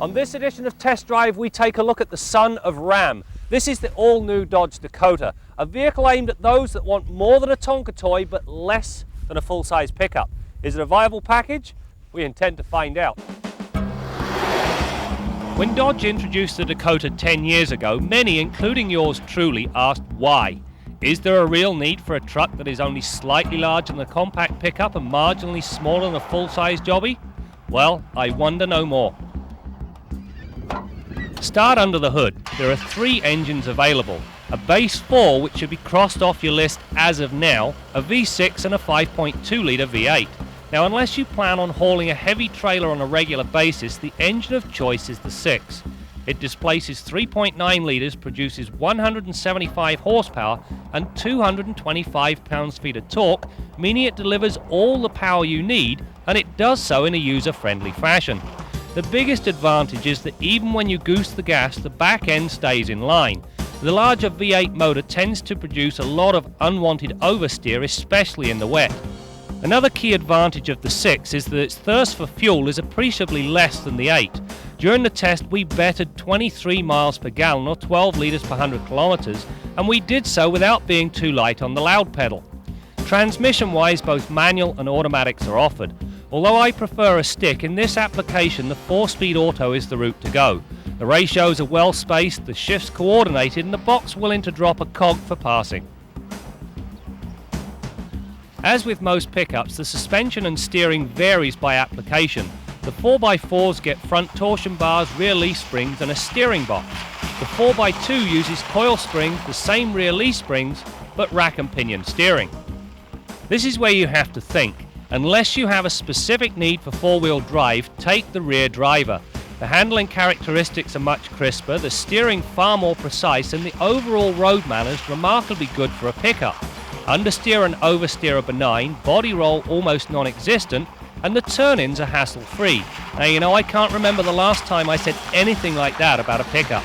On this edition of Test Drive, we take a look at the son of Ram. This is the all-new Dodge Dakota, a vehicle aimed at those that want more than a Tonka toy but less than a full-size pickup. Is it a viable package? We intend to find out. When Dodge introduced the Dakota 10 years ago, many, including yours truly, asked why. Is there a real need for a truck that is only slightly larger than a compact pickup and marginally smaller than a full-size jobby? Well, I wonder no more. Start under the hood. There are 3 engines available. A base 4, which should be crossed off your list as of now, a V6 and a 5.2 litre V8. Now, unless you plan on hauling a heavy trailer on a regular basis, the engine of choice is the 6. It displaces 3.9 litres, produces 175 horsepower and 225 pounds-feet of torque, meaning it delivers all the power you need, and it does so in a user-friendly fashion. The biggest advantage is that even when you goose the gas, the back end stays in line. The larger V8 motor tends to produce a lot of unwanted oversteer, especially in the wet. Another key advantage of the 6 is that its thirst for fuel is appreciably less than the 8. During the test, we bettered 23 miles per gallon or 12 litres per 100 kilometres, and we did so without being too light on the loud pedal. Transmission-wise, both manual and automatics are offered. Although I prefer a stick, in this application the 4-speed auto is the route to go. The ratios are well spaced, the shifts coordinated, and the box willing to drop a cog for passing. As with most pickups, the suspension and steering varies by application. The 4x4s get front torsion bars, rear leaf springs and a steering box. The 4x2 uses coil springs, the same rear leaf springs, but rack and pinion steering. This is where you have to think. Unless you have a specific need for 4-wheel drive, take the rear driver. The handling characteristics are much crisper, the steering far more precise, and the overall road manners remarkably good for a pickup. Understeer and oversteer are benign, body roll almost non-existent, and the turn-ins are hassle-free. Now, you know, I can't remember the last time I said anything like that about a pickup.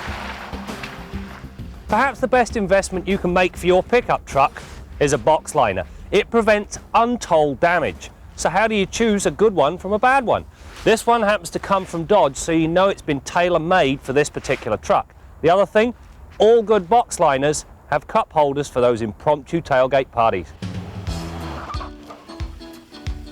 Perhaps the best investment you can make for your pickup truck is a box liner. It prevents untold damage. So how do you choose a good one from a bad one? This one happens to come from Dodge, so you know it's been tailor-made for this particular truck. The other thing, all good box liners have cup holders for those impromptu tailgate parties.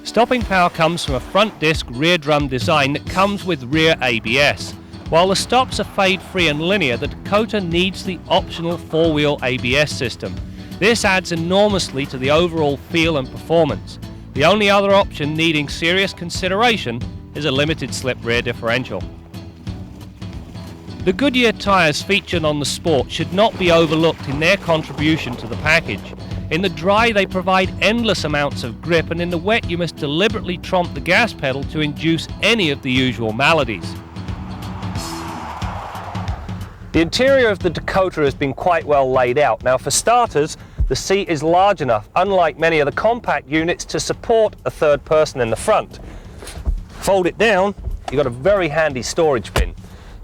Stopping power comes from a front disc rear drum design that comes with rear ABS. While the stops are fade-free and linear, the Dakota needs the optional 4-wheel ABS system. This adds enormously to the overall feel and performance. The only other option needing serious consideration is a limited slip rear differential. The Goodyear tyres featured on the Sport should not be overlooked in their contribution to the package. In the dry, they provide endless amounts of grip, and in the wet you must deliberately tromp the gas pedal to induce any of the usual maladies. The interior of the Dakota has been quite well laid out. Now, for starters, the seat is large enough, unlike many of the compact units, to support a third person in the front. Fold it down, you've got a very handy storage bin.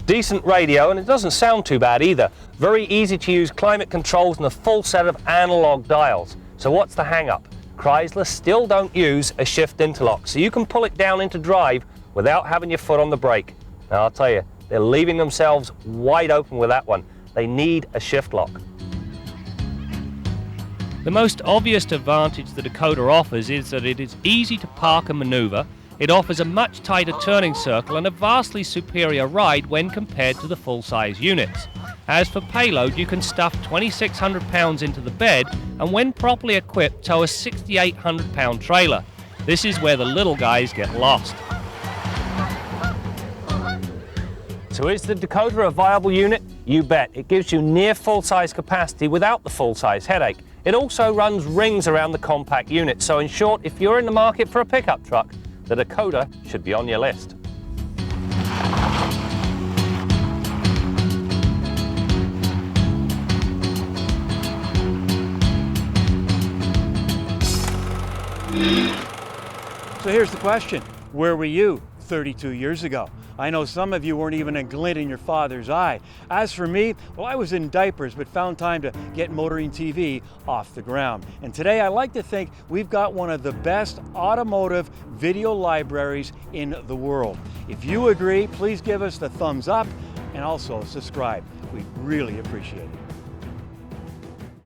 Decent radio, and it doesn't sound too bad either. Very easy to use climate controls and a full set of analog dials. So what's the hang-up? Chrysler still don't use a shift interlock, so you can pull it down into drive without having your foot on the brake. Now, I'll tell you, they're leaving themselves wide open with that one. They need a shift lock. The most obvious advantage the Dakota offers is that it is easy to park and maneuver. It offers a much tighter turning circle and a vastly superior ride when compared to the full-size units. As for payload, you can stuff 2,600 pounds into the bed and when properly equipped, tow a 6,800 pound trailer. This is where the little guys get lost. So is the Dakota a viable unit? You bet. It gives you near full-size capacity without the full-size headache. It also runs rings around the compact unit, so in short, if you're in the market for a pickup truck, the Dakota should be on your list. So here's the question, where were you 32 years ago? I know some of you weren't even a glint in your father's eye. As for me, well, I was in diapers but found time to get Motoring TV off the ground. And today I like to think we've got one of the best automotive video libraries in the world. If you agree, please give us the thumbs up and also subscribe. We'd really appreciate it.